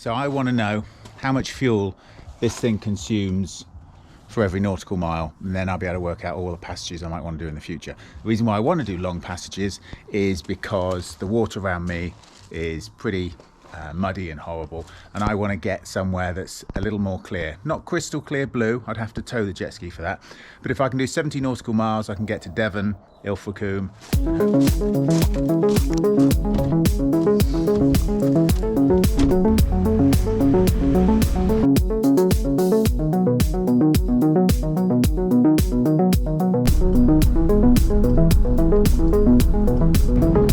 So I want to know how much fuel this thing consumes for every nautical mile, and then I'll be able to work out all the passages I might want to do in the future. The reason why I want to do long passages is because the water around me is pretty muddy and horrible, and I want to get somewhere that's a little more clear. Not crystal clear blue, I'd have to tow the jet ski for that, but if I can do 70 nautical miles, I can get to Devon, Ilfracombe.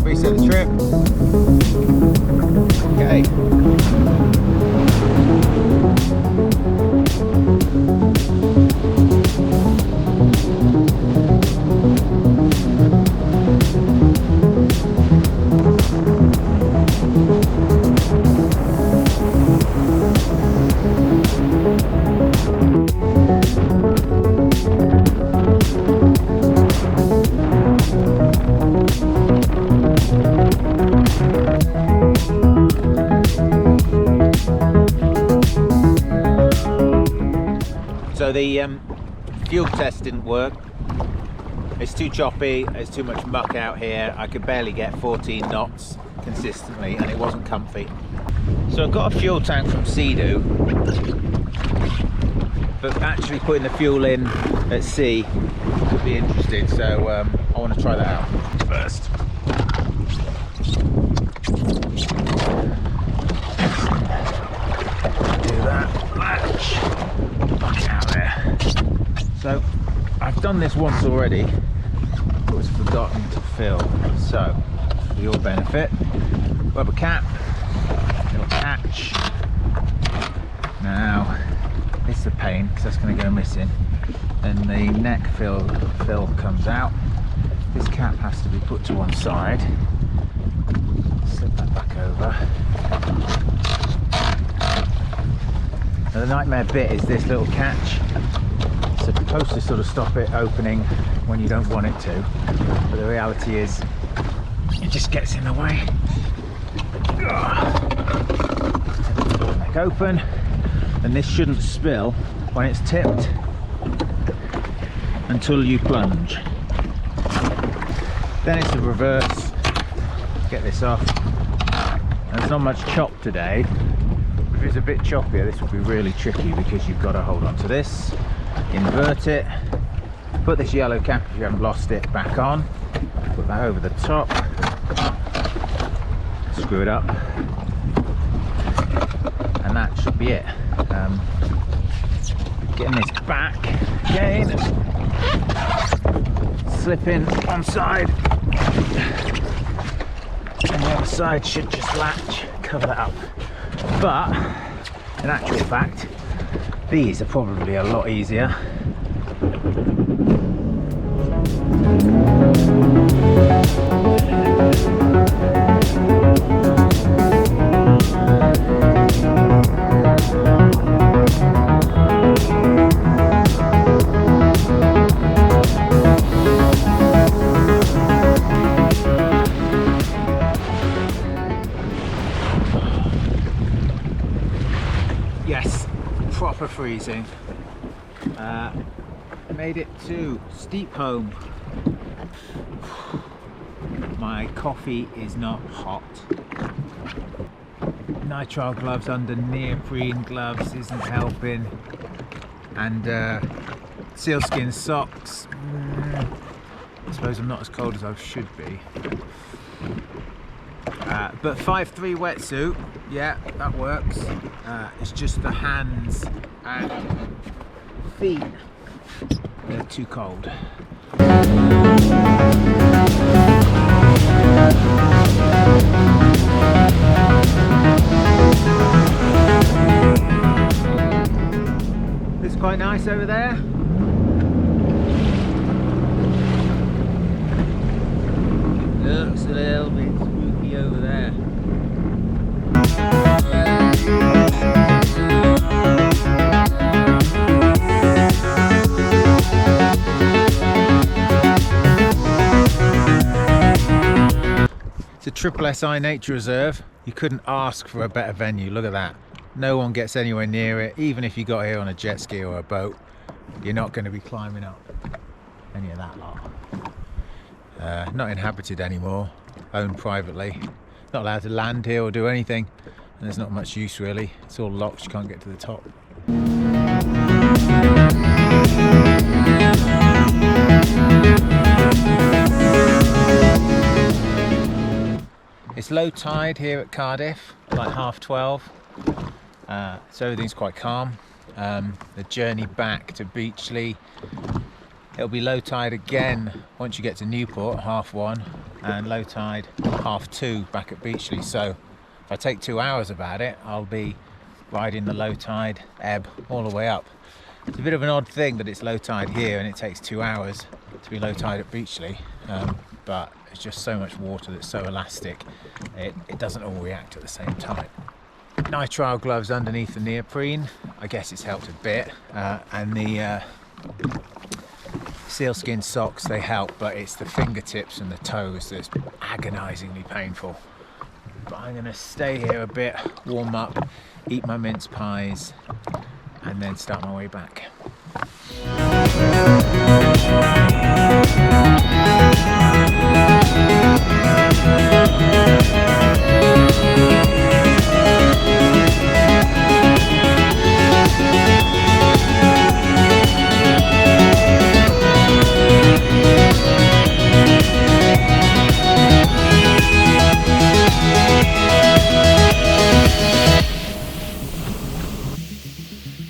Reset the trip. Okay. So the fuel test didn't work. It's too choppy, there's too much muck out here. I could barely get 14 knots consistently and it wasn't comfy. So I've got a fuel tank from SeaDoo, but actually putting the fuel in at sea could be interesting, so I want to try that out first. Do that, latch, bucket out there. So I've done this once already, but was forgotten to fill. So for your benefit, rubber cap, little catch. Now this is a pain because that's going to go missing, and the neck fill comes out. This cap has to be put to one side. Slip that back over. Now the nightmare bit is this little catch. It's supposed to sort of stop it opening when you don't want it to, but the reality is it just gets in the way. Neck open, and this shouldn't spill when it's tipped until you plunge. Then it's the reverse. Get this off. And there's not much chop today. If it's a bit choppier, this will be really tricky because you've got to hold on to this, invert it, put this yellow cap, if you haven't lost it, back on, put that over the top, screw it up, and that should be it. Getting this back again, slip in one side, and the other side should just latch, cover that up. But in actual fact, these are probably a lot easier. Yes, proper freezing. Made it to Steep Holm. My coffee is not hot. Nitrile gloves under neoprene gloves isn't helping, and SealSkinz socks. I suppose I'm not as cold as I should be. But 5'3" wetsuit, yeah, that works. It's just the hands and feet, they're too cold. It's quite nice over there. Looks a little bit spooky over there. It's a triple SI nature reserve. You couldn't ask for a better venue. Look at that. No one gets anywhere near it. Even if you got here on a jet ski or a boat, you're not going to be climbing up any of that lot. Not inhabited anymore, owned privately. Not allowed to land here or do anything, and there's not much use really. It's all locked, you can't get to the top. It's low tide here at Cardiff, like 12:30, so everything's quite calm. The journey back to Beachley, it'll be low tide again once you get to Newport, 1:30, and low tide 2:30 back at Beachley. So if I take 2 hours about it, I'll be riding the low tide ebb all the way up. It's a bit of an odd thing that it's low tide here and it takes 2 hours to be low tide at Beachley, but it's just so much water that's so elastic, it doesn't all react at the same time. Nitrile gloves underneath the neoprene, I guess it's helped a bit, and the SealSkinz socks, they help, but it's the fingertips and the toes that's agonisingly painful. But I'm going to stay here a bit, warm up, eat my mince pies, and then start my way back.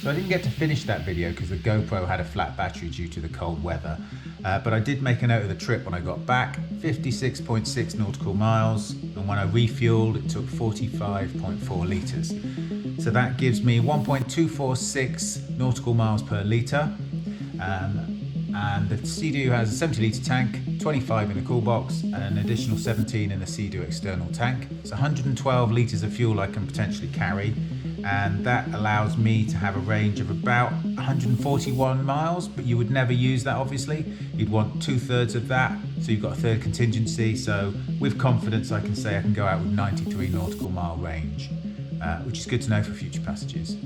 So I didn't get to finish that video because the GoPro had a flat battery due to the cold weather, but I did make a note of the trip when I got back. 56.6 nautical miles, and when I refueled it took 45.4 litres. So that gives me 1.246 nautical miles per litre, and the SeaDoo has a 70 litre tank, 25 in the cool box, and an additional 17 in the SeaDoo external tank. It's 112 litres of fuel I can potentially carry, and that allows me to have a range of about 141 miles, but you would never use that obviously. You'd want 2/3 of that, so you've got a third contingency. So with confidence I can say I can go out with 93 nautical mile range, which is good to know for future passages.